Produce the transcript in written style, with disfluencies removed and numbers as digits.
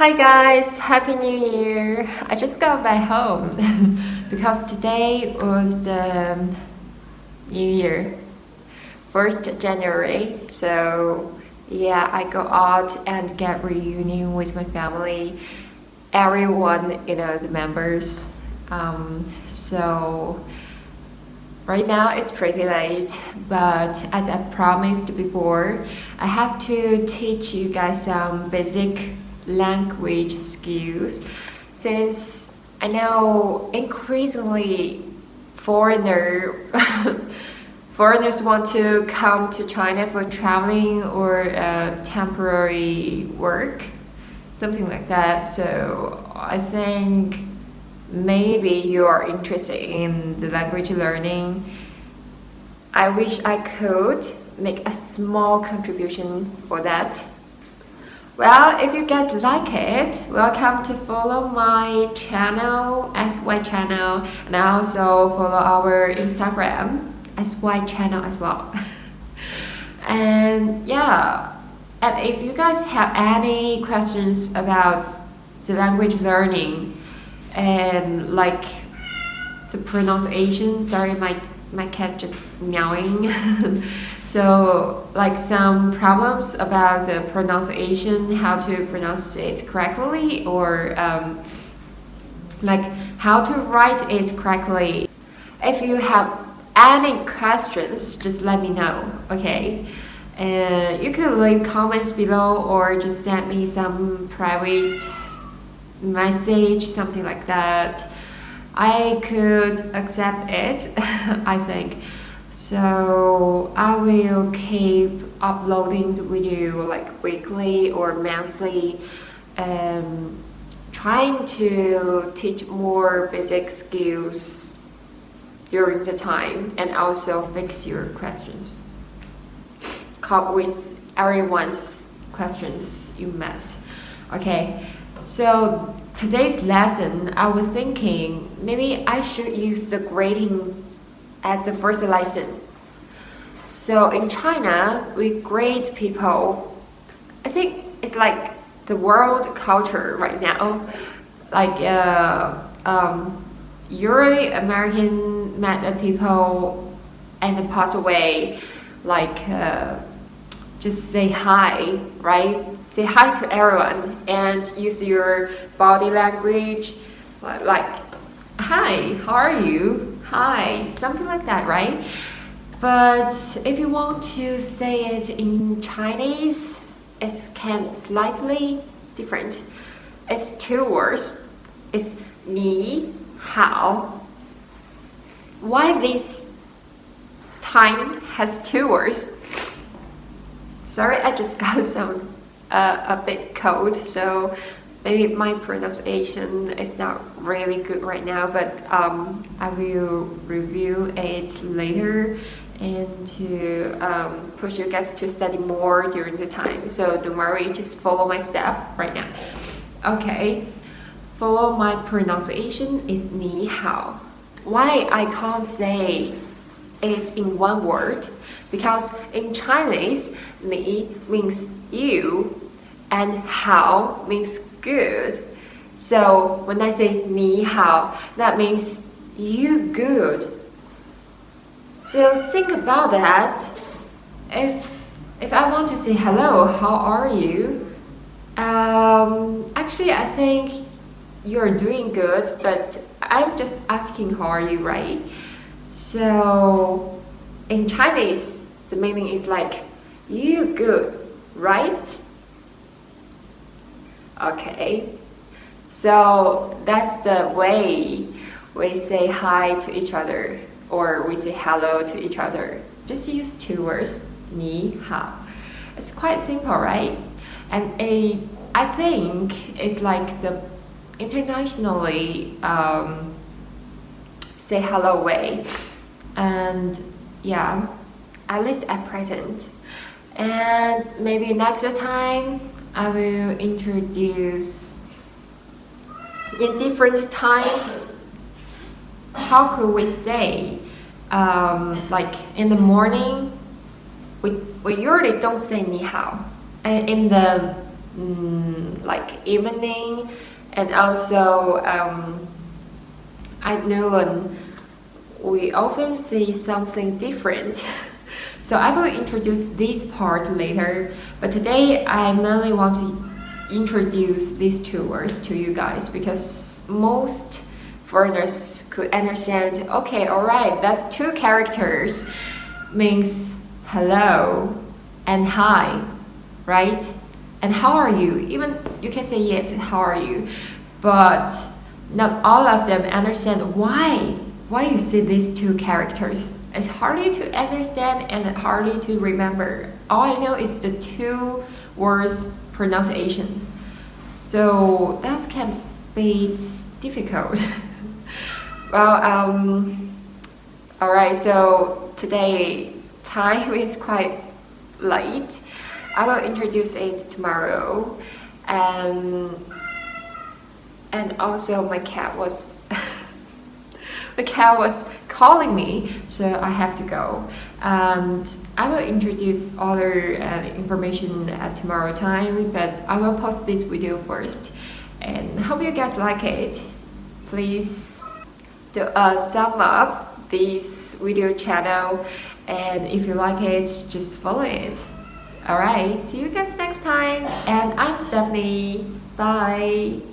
Hi guys, Happy New Year! I just got back home because today was the New Year, 1st January. So yeah, I go out and get reunion with my family, everyone, the members. So right now it's pretty late, but as I promised before, I have to teach you guys some basic language skills since I know increasingly foreigners want to come to China for traveling or temporary work, something like that. So I think maybe you are interested in the language learning. I wish I could make a small contribution for that. Well, if you guys like it, welcome to follow my channel, SY channel, and also follow our Instagram, SY channel as well. And yeah, and if you guys have any questions about the language learning and like the pronunciation, sorry, my cat just meowing. So like some problems about the pronunciation, how to pronounce it correctly, or like how to write it correctly. If you have any questions, just let me know, okay? You could leave comments below or just send me some private message, something like that. I could accept it, I think. So I will keep uploading the video like weekly or monthly, trying to teach more basic skills during the time and also fix your questions. Cope with everyone's questions you met. Okay, so today's lesson, I was thinking maybe I should use the grading as the first lesson. So in China, we grade people. I think it's like the world culture right now. Like usually American met people and pass away, like just say hi, right? Say hi to everyone and use your body language, like hi, how are you? Hi, something like that, right? But if you want to say it in Chinese, it's can slightly different. It's two words. It's ni hao. Why this time has two words? Sorry, I just got some a bit cold, so maybe my pronunciation is not really good right now, but I will review it later and to push you guys to study more during the time. So don't worry, just follow my step right now. Okay, follow my pronunciation is ni hao. Why I can't say it in one word? Because in Chinese, ni means you and hao means good. So when I say ni hao, that means you good. So think about that. If I want to say hello, how are you? Actually, I think you're doing good, but I'm just asking how are you, right? So in Chinese, the meaning is like you good, right? Okay, so that's the way we say hi to each other or we say hello to each other. Just use two words, ni hao. It's quite simple, right? And I think it's like the internationally say hello way. And yeah, at least at present. And maybe next time I will introduce in different time. How could we say, like in the morning, we usually don't say ni hao. And in the like evening, and also at noon we often see something different. So I will introduce this part later, but today I mainly want to introduce these two words to you guys because most foreigners could understand, okay, alright, that's two characters, means hello and hi, right? And how are you? Even you can say yes, how are you? But not all of them understand why you see these two characters. It's harder to understand and harder to remember. All I know is the two words pronunciation. So that can be difficult. Well, alright, so today time is quite late. I will introduce it tomorrow. And also my cat was the cat was calling me, so I have to go. And I will introduce other information at tomorrow time, but I will post this video first. And hope you guys like it. Please do a thumb up this video channel, and if you like it, just follow it. Alright, see you guys next time. And I'm Stephanie. Bye.